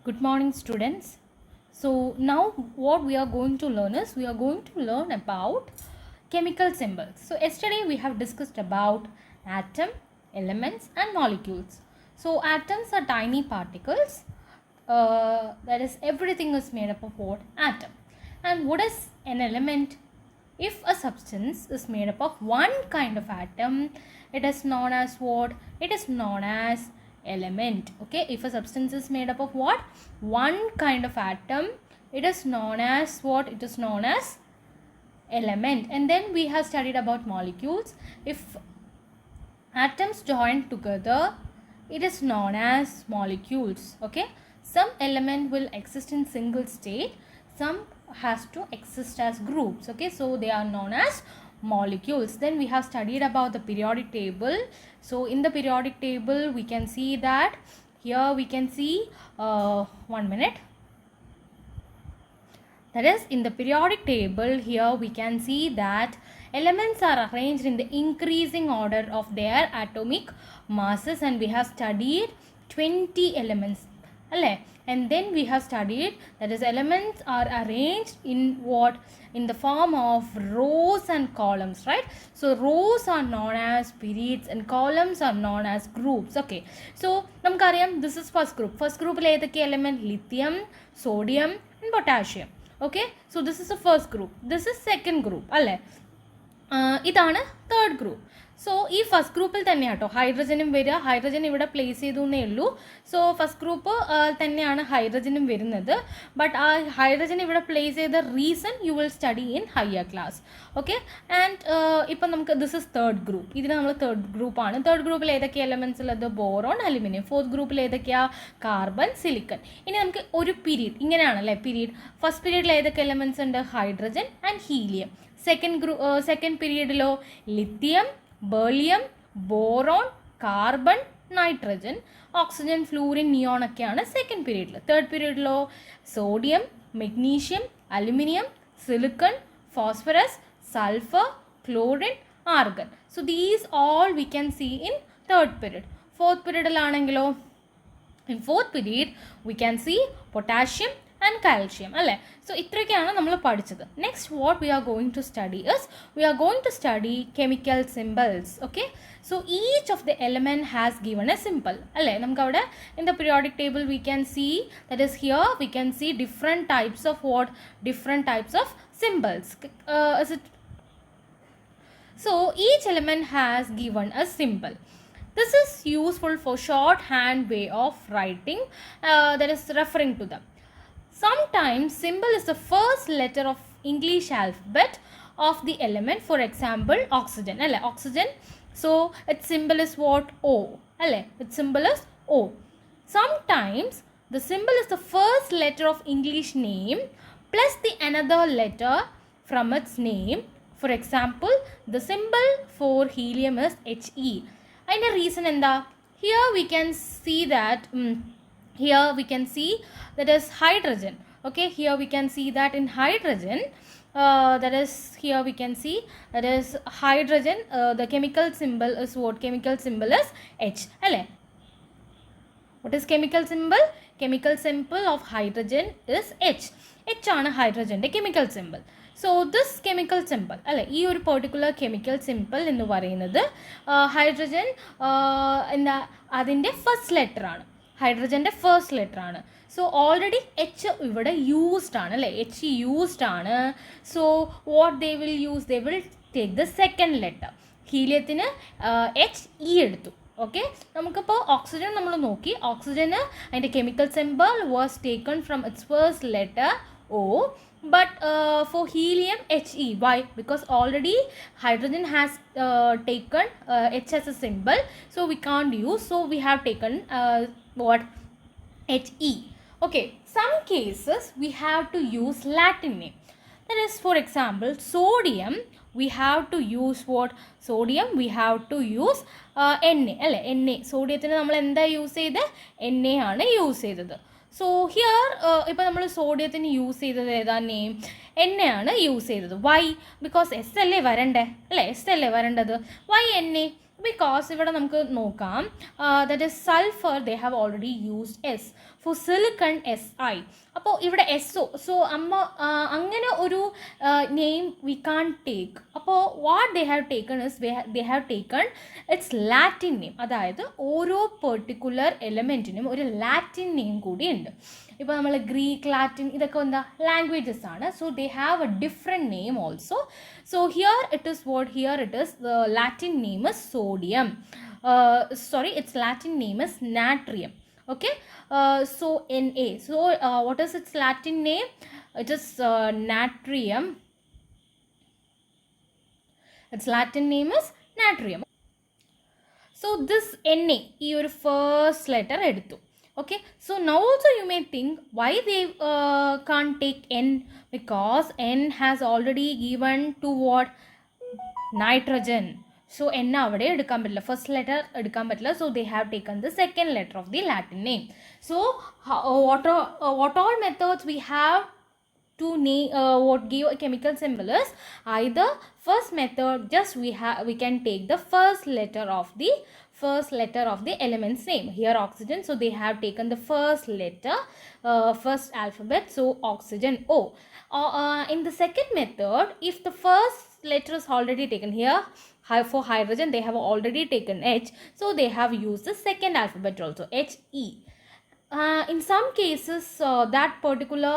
Good morning, students. So now what we are going to learn is we are going to learn about chemical symbols. So yesterday we have discussed about atom, elements and molecules. So atoms are tiny particles. That is, everything is made up of what? Atom. And what is an element? If a substance is made up of one kind of atom, it is known as what? It is known as element. Okay, if a substance is made up of what? One kind of atom, it is known as what? It is known as element. And then we have studied about molecules. If atoms join together, it is known as molecules. Okay, some element will exist in single state, some has to exist as groups. Okay, so they are known as molecules. Then we have studied about the periodic table. So in the periodic table we can see that here we can see 1 minute. That is, in the periodic table here we can see that elements are arranged in the increasing order of their atomic masses, and we have studied 20 elements. And then we have studied that is, elements are arranged in what? In the form of rows and columns, right? So rows are known as periods and columns are known as groups. Okay, so namukkariyam, this is first group. First group il edake element? Lithium, sodium and potassium. Okay, so this is the first group. This is second group alle. ഇതാണ് third group. So ഈ first ഗ്രൂപ്പിൽ തന്നെയാണ് കേട്ടോ ഹൈഡ്രജനും വരിക. Hydrogen ഇവിടെ place ചെയ്തു എന്നേ ഉള്ളൂ. സോ ഫസ്റ്റ് ഗ്രൂപ്പ് തന്നെയാണ് ഹൈഡ്രജനും വരുന്നത്. ബട്ട് ആ ഹൈഡ്രജൻ ഇവിടെ പ്ലേസ് ചെയ്ത reason you will study in higher class. Okay, and ഇപ്പം നമുക്ക് ദിസ് ഇസ് തേർഡ് ഗ്രൂപ്പ്. ഇതിന് നമ്മൾ തേർഡ് ഗ്രൂപ്പാണ്. തേർഡ് ഗ്രൂപ്പിൽ ഏതൊക്കെയാണ് എലമെൻറ്റ്സ് ഉള്ളത്? Boron, aluminium. ഫോർത്ത് ഗ്രൂപ്പിൽ ഏതൊക്കെയാണ്? Carbon, silicon. ഇനി നമുക്ക് ഒരു പീരീഡ് ഇങ്ങനെയാണല്ലേ പീരീഡ്. ഫസ്റ്റ് പീരീഡിൽ ഏതൊക്കെ എലമെൻറ്റ്സ് ഉണ്ട്? Hydrogen and helium. സെക്കൻഡ് പീരീഡിലോ lithium, beryllium, boron, carbon, nitrogen, oxygen, fluorine, neon ഒക്കെയാണ് സെക്കൻഡ് പീരീഡിൽ. തേർഡ് പീരീഡിലോ sodium, magnesium, aluminium, silicon, phosphorus, sulphur, chlorine, argon. So these all we can see in third period. Fourth പീരീഡിലാണെങ്കിലോ in fourth period we can see potassium and calcium alle. So ഇത്രയൊക്കെയാണ് നമ്മൾ പഠിച്ചത്. Next what we are going to study is we are going to study chemical symbols. Okay, so each of the element has given a symbol alle. നമുക്ക് അവിടെ in the periodic table we can see, that is here we can see different types of what? Different types of symbols. Is it? So each element has given a symbol. This is useful for shorthand way of writing, that is referring to them. Sometimes symbol is the first letter of English alphabet of the element. For example, oxygen. Oxygen. So its symbol is what? O. Its symbol is O. Sometimes the symbol is the first letter of English name plus the another letter from its name. For example, the symbol for helium is He. And the reason in the here we can see that here we can see that is hydrogen. Okay, here we can see that in hydrogen, that is, here we can see that is hydrogen, the chemical symbol is what? Chemical symbol is H. What is chemical symbol? Chemical symbol of hydrogen is H. H ആണ് ഹൈഡ്രജൻ്റെ chemical symbol. So this chemical simple ഈ ഒരു particular chemical simple എന്ന് പറയുന്നത് hydrogen അതിൻ്റെ first letter ആണ്. ഹൈഡ്രജൻ്റെ first letter ആണ്. So already H ഇവിടെ യൂസ്ഡ് ആണ് എച്ച് യൂസ്ഡ് ആണ്. So what they will use? They will take the second letter. ഹീലിയത്തിന് HE എടുത്തു. ഓക്കെ, നമുക്കിപ്പോൾ ഓക്സിജൻ നമ്മൾ നോക്കി. ഓക്സിജന് അതിൻ്റെ chemical symbol was taken from its first letter O. But for helium He. Why? Because already hydrogen has taken H as a symbol, so we can't use, so we have taken what? He. Okay, some cases we have to use Latin name. That is, for example, sodium we have to use what? Sodium we have to use Na. സോഡിയത്തിന് നമ്മൾ എന്താ use ചെയ്ത്? Na ആണ് use ചെയ്തത്. So here ഇപ്പോൾ നമ്മൾ സോഡിയത്തിന് use ചെയ്തത് ഏതാ? Name എണ്ണ ആണ് യൂസ് ചെയ്തത്. വൈ? ബിക്കോസ് എസ് അല്ലേ വരണ്ടേ? എസ് അല്ലേ വരേണ്ടത്? വൈ എണ്ണ? because ഇവിടെ നമുക്ക് നോക്കാം that is sulfur they have already used S. For silicon, Si. അപ്പോൾ ഇവിടെ SO. So അങ്ങനെ ഒരു name we can't take. അപ്പോൾ what they have taken is they have taken its Latin name. അതായത് ഓരോ പെർട്ടിക്കുലർ എലമെൻറ്റിനും ഒരു ലാറ്റിൻ നെയിം കൂടി ഉണ്ട്. ഇപ്പോൾ നമ്മൾ ഗ്രീക്ക്, ലാറ്റിൻ ഇതൊക്കെ എന്താ ലാംഗ്വേജസ് ആണ്. So they have A different name also. So here it is what here it is the Latin name is sodium. Its Latin name is natrium. Okay, so Na. So what is its Latin name? It is natrium. Its Latin name is natrium. So this Na, your first letter eduthu. Okay, so now also you may think why they can't take N, because N has already given to what? Nitrogen. So N avade edukkan pattilla, first letter edukkan pattilla, so they have taken the second letter of the Latin name. So what all methods we have to name what give a chemical symbol is either first method, just we can take the first letter of the element's name. Here oxygen, so they have taken the first letter, first alphabet, so oxygen O. In the second method, if the first letter is already taken, here for hydrogen they have already taken H, so they have used the second alphabet also, He. In some cases that particular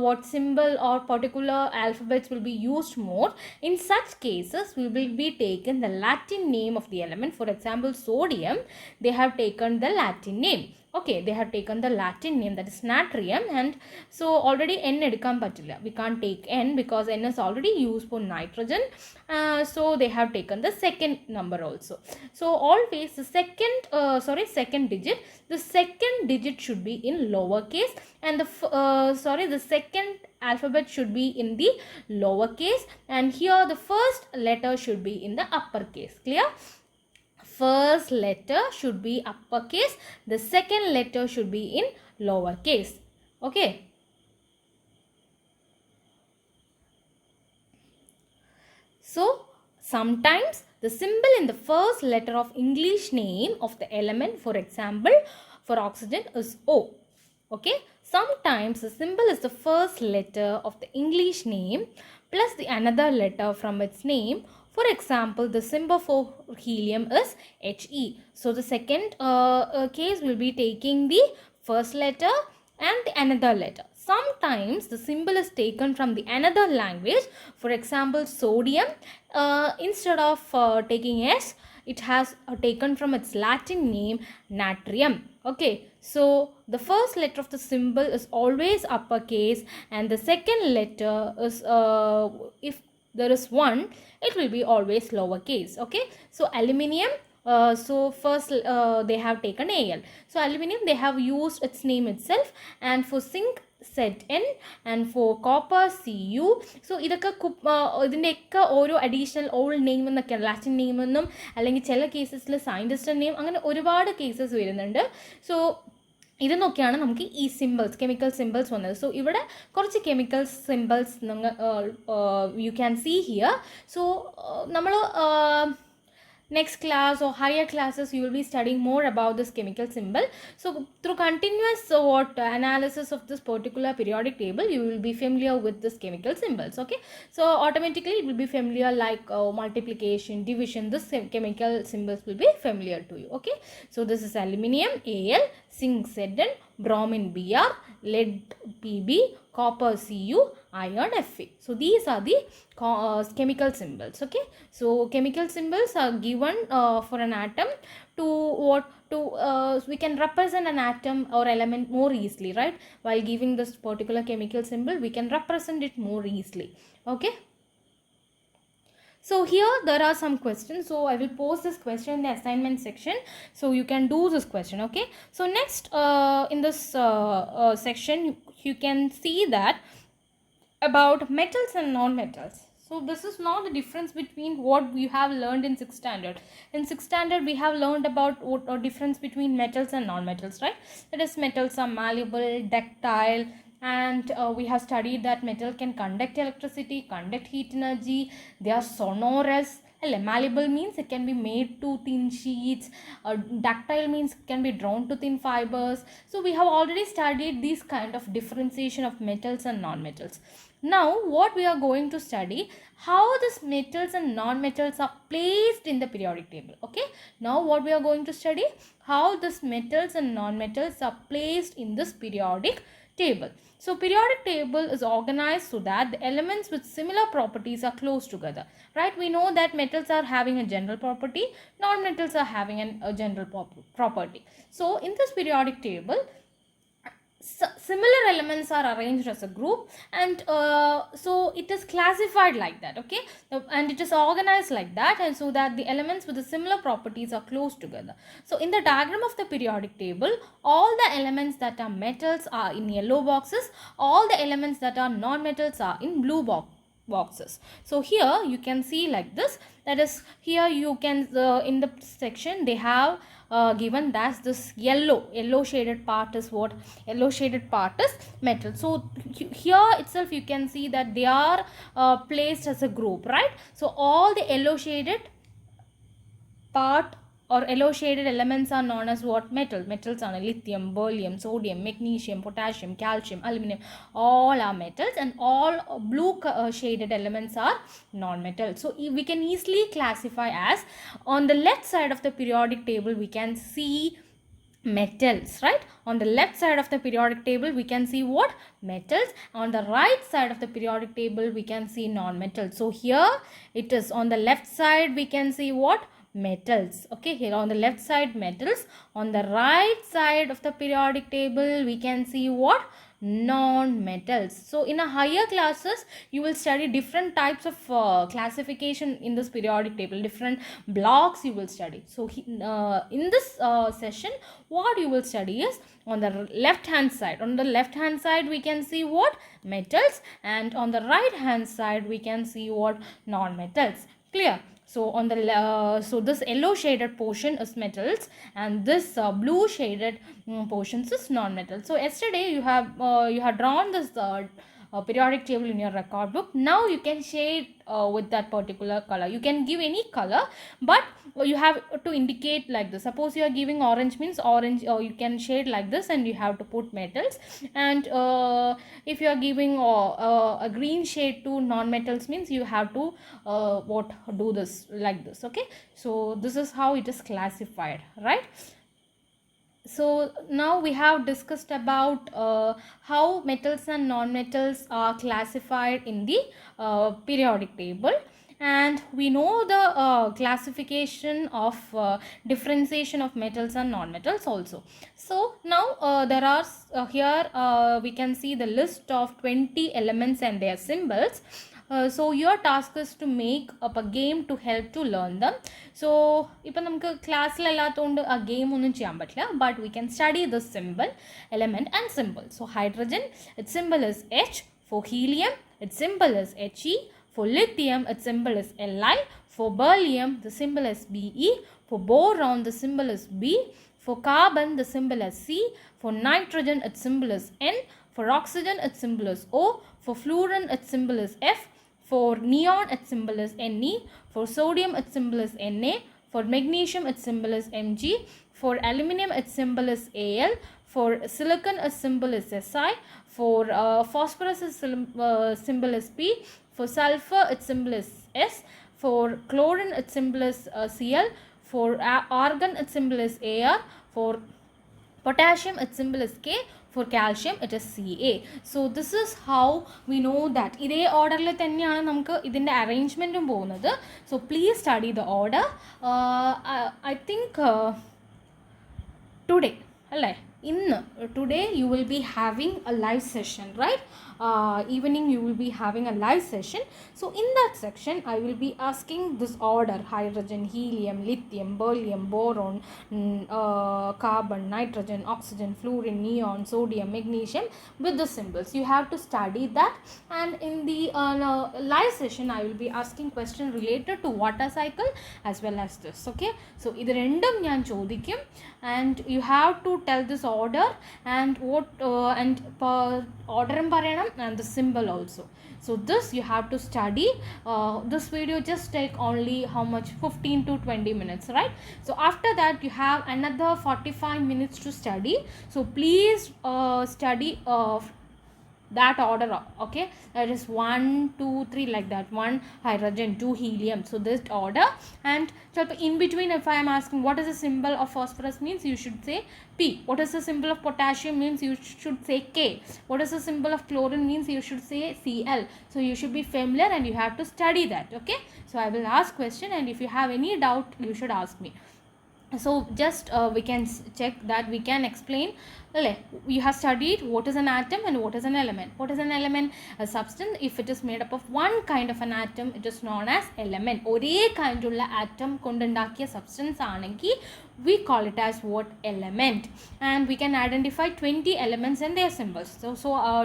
what symbol or particular alphabets will be used more. In such cases we will be taken the Latin name of the element. For example, sodium, they have taken the Latin name. Okay, they have taken the Latin name, that is natrium. And so already N edukkan pattilla, we can't take N because N is already used for nitrogen. So they have taken the second number also. So always the second digit, the second digit should be in lowercase, and the second alphabet should be in the lowercase, and here the first letter should be in the uppercase. Clear? First letter should be uppercase, the second letter should be in lowercase. Okay, so sometimes the symbol in the first letter of English name of the element, for example for oxygen, is O. Okay, sometimes the symbol is the first letter of the English name plus the another letter from its name. For example, the symbol for helium is He. So the second case will be taking the first letter and the another letter. Sometimes the symbol is taken from the another language. For example, sodium, instead of taking S, it has taken from its Latin name natrium. Okay, so the first letter of the symbol is always uppercase, and the second letter is if there is one, it will be always lowercase. Okay, so aluminium, so first they have taken Al. So aluminium, they have used its name itself, and for zinc Zn, and for copper Cu. So ഇതൊക്കെ ഇതിൻ്റെയൊക്കെ ഓരോ additional old name എന്നൊക്കെയാണ്, Latin name എന്നും അല്ലെങ്കിൽ ചില കേസസിൽ scientist name, അങ്ങനെ ഒരുപാട് cases വരുന്നുണ്ട്. സോ ഇതെന്നൊക്കെയാണ് നമുക്ക് ഈ സിമ്പിൾസ്, കെമിക്കൽ സിമ്പിൾസ് വന്നത്. സോ ഇവിടെ കുറച്ച് chemical symbols you can see here. So നമ്മൾ next class or higher classes you will be studying more about this chemical symbol. So through continuous analysis of this particular periodic table, you will be familiar with this chemical symbols. Okay, so automatically it will be familiar, like multiplication, division, this chemical symbols will be familiar to you. Okay, so this is aluminium Al, zinc Zn, bromine Br, lead Pb, copper Cu, iron Fe. So these are the chemical symbols. Okay, so chemical symbols are given for an atom to we can represent an atom or element more easily, right? While giving this particular chemical symbol, we can represent it more easily. Okay, so here there are some questions, so I will post this question in the assignment section, so you can do this question. Okay, so next in this section you can see that about metals and non-metals. So this is now the difference between what we have learned in 6th standard. In 6th standard we have learned about what difference between metals and non-metals, right? That is, metals are malleable, ductile, and we have studied that metal can conduct electricity, conduct heat energy, they are sonorous, Malleable means it can be made to thin sheets. Ductile means it can be drawn to thin fibers. So we have already studied these kind of differentiation of metals and non-metals. Now what we are going to study, how these metals and non-metals are placed in the periodic table. Okay, now what we are going to study, how these metals and non-metals are placed in this periodic table. So periodic table is organized so that the elements with similar properties are close together, right? We know that metals are having a general property, non-metals are having a general property. So in this periodic table, similar elements are arranged as a group, and so it is classified like that. Okay, and it is organized like that, and so that the elements with the similar properties are close together. So in the diagram of the periodic table, all the elements that are metals are in yellow boxes, all the elements that are non-metals are in blue boxes. So here you can see like this, that is, here you can in the section they have given that this yellow shaded part is what? Yellow shaded part is metal. So here itself you can see that they are placed as a group, right? So all the yellow shaded part or yellow shaded elements are known as what? Metals are lithium, beryllium, sodium, magnesium, potassium, calcium, aluminum. All are metals, and all blue shaded elements are non-metals. So we can easily classify as, on the left side of the periodic table we can see metals, right? On the left side of the periodic table we can see what? Metals. On the right side of the periodic table we can see non-metals. So here it is on the left side we can see what? Metals. Okay, here on the left side metals, on the right side of the periodic table we can see what? Non-metals. So in a higher classes you will study different types of classification in this periodic table, different blocks you will study. So in this session what you will study is, on the left hand side, we can see what? Metals, and on the right hand side we can see what? Non-metals. Clear? So on the so this yellow shaded portion is metals, and this blue shaded portions is non-metal. So yesterday you have drawn this periodic table in your record book. Now you can shade with that particular color. You can give any color, but you have to indicate like this. Suppose you are giving orange, means orange, or you can shade like this, and you have to put metals. And if you are giving a green shade to non-metals, means you have to do this like this. Okay, so this is how it is classified, right? So now we have discussed about how metals and non-metals are classified in the periodic table, and we know the classification of differentiation of metals and non-metals also. So now there are here we can see the list of 20 elements and their symbols. So your task is to make up a game to help to learn them. So ipo namukku class la ellathondu a game onnum cheyan pattilla, but we can study the symbol, element and symbol. So hydrogen, its symbol is H. For helium, its symbol is He. For lithium, its symbol is Li. For beryllium, the symbol is Be. For boron, the symbol is B. For carbon, the symbol is C. For nitrogen, its symbol is N. For oxygen, its symbol is O. For fluorine, its symbol is F. For neon, its symbol is Ne. For sodium, its symbol is Na. For magnesium, its symbol is Mg. For aluminum, its symbol is Al. For silicon, its symbol is Si. For phosphorus, its symbol is P. For sulfur, its symbol is S. For chlorine, its symbol is Cl. For argon, its symbol is Ar. For potassium, its symbol is K. For calcium, it is Ca. So this is how we know that ഇതേ ഓർഡറിൽ തന്നെയാണ് നമുക്ക് ഇതിൻ്റെ അറേഞ്ച്മെൻറ്റും പോകുന്നത്. So please study the order. I think today അല്ലേ, ഇന്ന് today you will be having a live session, right? Evening you will be having a live session. So in that section I will be asking this order: hydrogen, helium, lithium, beryllium, boron, carbon, nitrogen, oxygen, fluorine, neon, sodium, magnesium, with the symbols. You have to study that, and in the live session I will be asking questions related to water cycle as well as this. Okay, so idu rendum njan chodikkum, and you have to tell this order and what and order and the symbol also. So this you have to study. This video just take only how much, 15 to 20 minutes, right? So after that you have another 45 minutes to study. So please study that order, okay? That is 1 2 3 like that, 1 hydrogen, 2 helium, so this order. And so in between, if I am asking what is the symbol of phosphorus means, you should say P. What is the symbol of potassium means, you should say K. What is the symbol of chlorine means, you should say Cl. So you should be familiar and you have to study that, okay? So I will ask question, and if you have any doubt you should ask me. So just we can check that, we can explain. You have studied what is an atom and what is an element. What is an element? A substance, if it is made up of one kind of an atom, it is known as element. Ore kind of atom kondandakiya substance aanengi, we call it as what? Element. And we can identify 20 elements and their symbols. So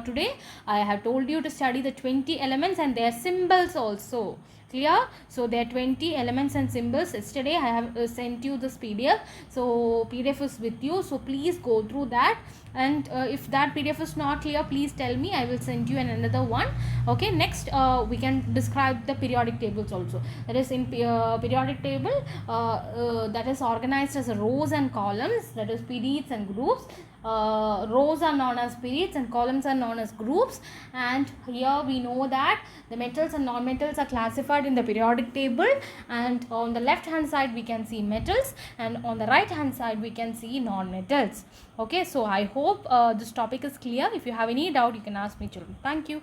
today I have told you to study the 20 elements and their symbols also. Clear? So there are 20 elements and symbols. Yesterday I have sent you this PDF. So PDF is with you. So please go through that. And if that PDF is not clear, please tell me. I will send you another one. Okay. Next, we can describe the periodic tables also. That is in periodic table. That is organized as rows and columns. That is periods and groups. Rows are known as periods and columns are known as groups. And here we know that the metals and non-metals are classified in the periodic table. And on the left hand side we can see metals, and on the right hand side we can see non-metals. Okay, so I hope this topic is clear. If you have any doubt, you can ask me, children. Thank you.